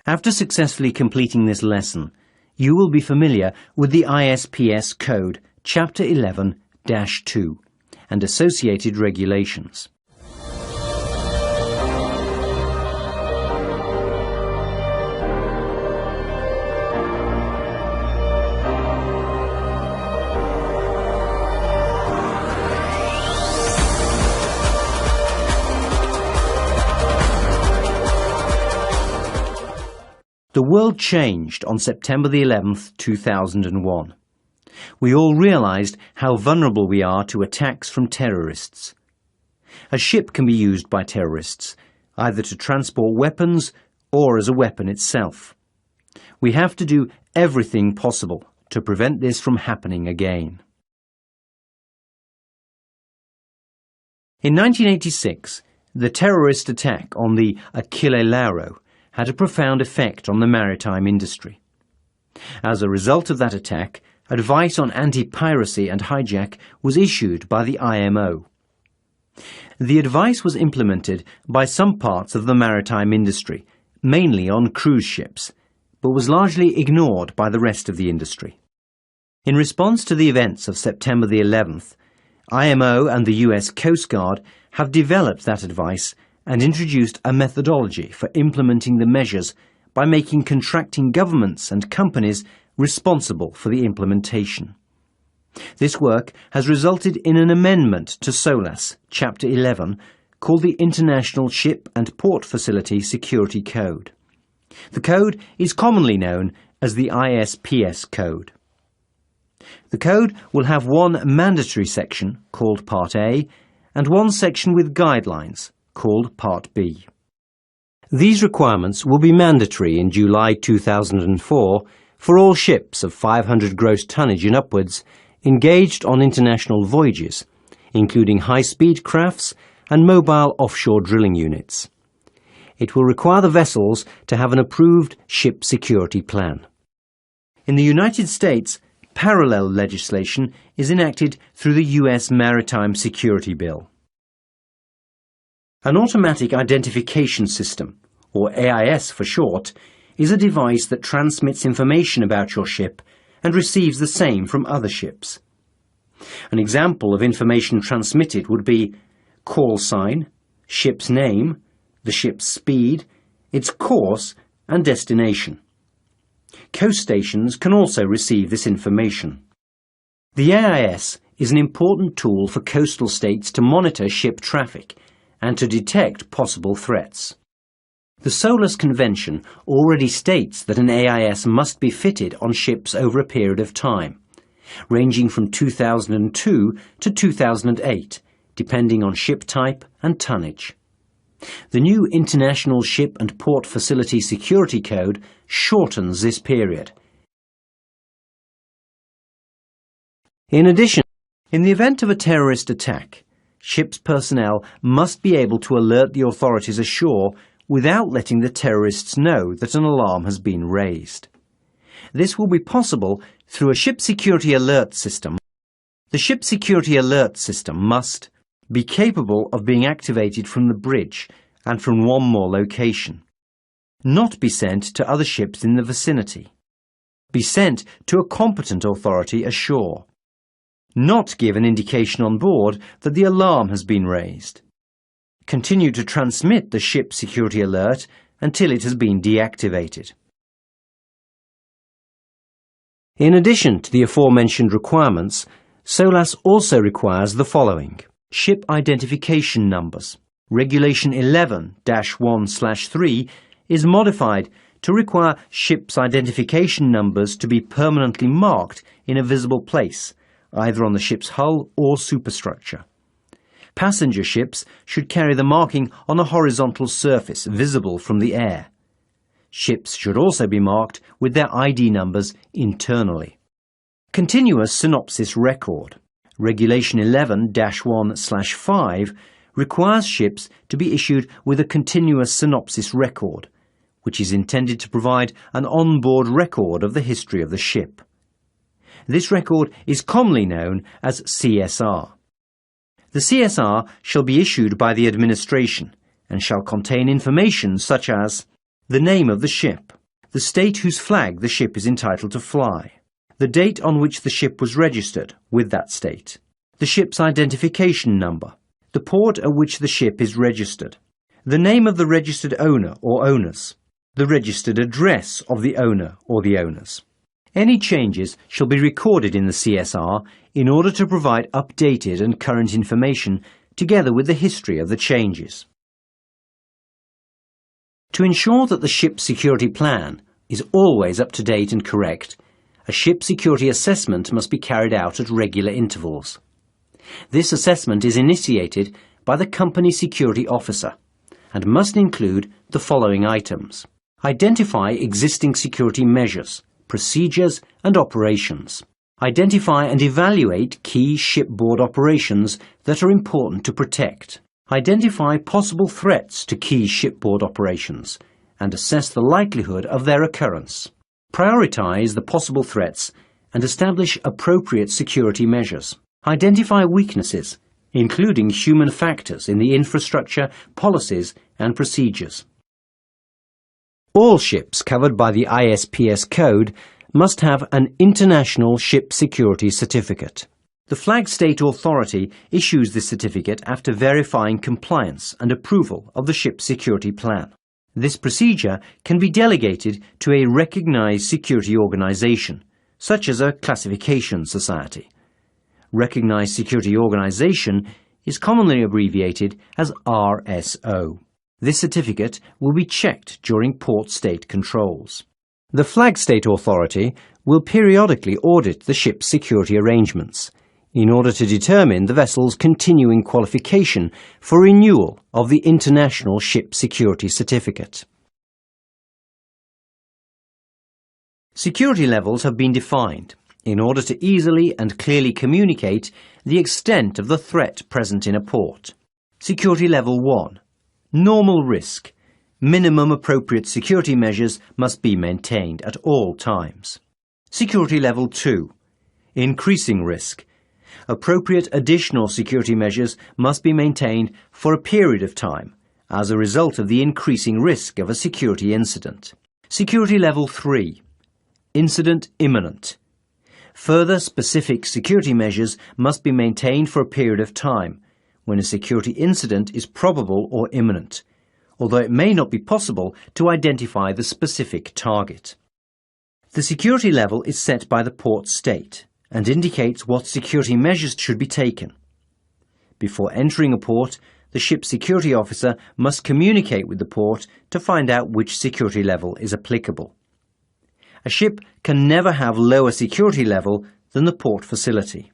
After successfully completing this lesson, you will be familiar with the ISPS code Chapter 11-2 and associated regulations. The world changed on September the 11th, 2001. We all realized how vulnerable we are to attacks from terrorists. A ship can be used by terrorists, either to transport weapons or as a weapon itself. We have to do everything possible to prevent this from happening again. In 1986, the terrorist attack on the Achille Lauro had a profound effect on the maritime industry. As a result of that attack, advice on anti-piracy and hijack was issued by the IMO. The advice was implemented by some parts of the maritime industry, mainly on cruise ships, but was largely ignored by the rest of the industry. In response to the events of September the 11th, IMO and the US Coast Guard have developed that advice and introduced a methodology for implementing the measures by making contracting governments and companies responsible for the implementation. This work has resulted in an amendment to SOLAS, Chapter 11, called the International Ship and Port Facility Security Code. The code is commonly known as the ISPS code. The code will have one mandatory section, called Part A, and one section with guidelines, called Part B. These requirements will be mandatory in July 2004 for all ships of 500 gross tonnage and upwards engaged on international voyages, including high-speed crafts and mobile offshore drilling units. It will require the vessels to have an approved ship security plan. In the United States, parallel legislation is enacted through the U.S. Maritime Security Bill. An automatic identification system, or AIS for short, is a device that transmits information about your ship and receives the same from other ships. An example of information transmitted would be call sign, ship's name, the ship's speed, its course and destination. Coast stations can also receive this information. The AIS is an important tool for coastal states to monitor ship traffic and to detect possible threats. The SOLAS Convention already states that an AIS must be fitted on ships over a period of time, ranging from 2002 to 2008, depending on ship type and tonnage. The new International Ship and Port Facility Security Code shortens this period. In addition, in the event of a terrorist attack, ship's personnel must be able to alert the authorities ashore without letting the terrorists know that an alarm has been raised. This will be possible through a ship security alert system. The ship security alert system must be capable of being activated from the bridge and from one more location, not be sent to other ships in the vicinity, be sent to a competent authority ashore, not give an indication on board that the alarm has been raised, continue to transmit the ship security alert until it has been deactivated. In addition to the aforementioned requirements, SOLAS also requires the following: ship identification numbers. Regulation 11-1/3 is modified to require ships' identification numbers to be permanently marked in a visible place, either on the ship's hull or superstructure. Passenger ships should carry the marking on a horizontal surface visible from the air. Ships should also be marked with their ID numbers internally. Continuous synopsis record. Regulation 11-1/5 requires ships to be issued with a continuous synopsis record, which is intended to provide an on-board record of the history of the ship. This record is commonly known as CSR. The CSR shall be issued by the administration and shall contain information such as the name of the ship, the state whose flag the ship is entitled to fly, the date on which the ship was registered with that state, the ship's identification number, the port at which the ship is registered, the name of the registered owner or owners, the registered address of the owner or the owners. Any changes shall be recorded in the CSR in order to provide updated and current information together with the history of the changes. To ensure that the ship security plan is always up to date and correct, a ship security assessment must be carried out at regular intervals. This assessment is initiated by the company security officer and must include the following items. Identify existing security measures, procedures and operations. Identify and evaluate key shipboard operations that are important to protect. Identify possible threats to key shipboard operations and assess the likelihood of their occurrence. Prioritize the possible threats and establish appropriate security measures. Identify weaknesses, including human factors in the infrastructure, policies and procedures. All ships covered by the ISPS code must have an International Ship Security Certificate. The Flag State Authority issues this certificate after verifying compliance and approval of the ship security plan. This procedure can be delegated to a recognized security organization, such as a classification society. Recognized security organization is commonly abbreviated as RSO. This certificate will be checked during port state controls. The Flag State Authority will periodically audit the ship's security arrangements in order to determine the vessel's continuing qualification for renewal of the International Ship Security Certificate. Security levels have been defined in order to easily and clearly communicate the extent of the threat present in a port. Security Level 1. Normal risk. Minimum appropriate security measures must be maintained at all times. Security Level 2. Increasing risk. Appropriate additional security measures must be maintained for a period of time as a result of the increasing risk of a security incident. Security Level 3. Incident imminent. Further specific security measures must be maintained for a period of time when a security incident is probable or imminent, although it may not be possible to identify the specific target. The security level is set by the port state and indicates what security measures should be taken. Before entering a port, the ship security officer must communicate with the port to find out which security level is applicable. A ship can never have lower security level than the port facility.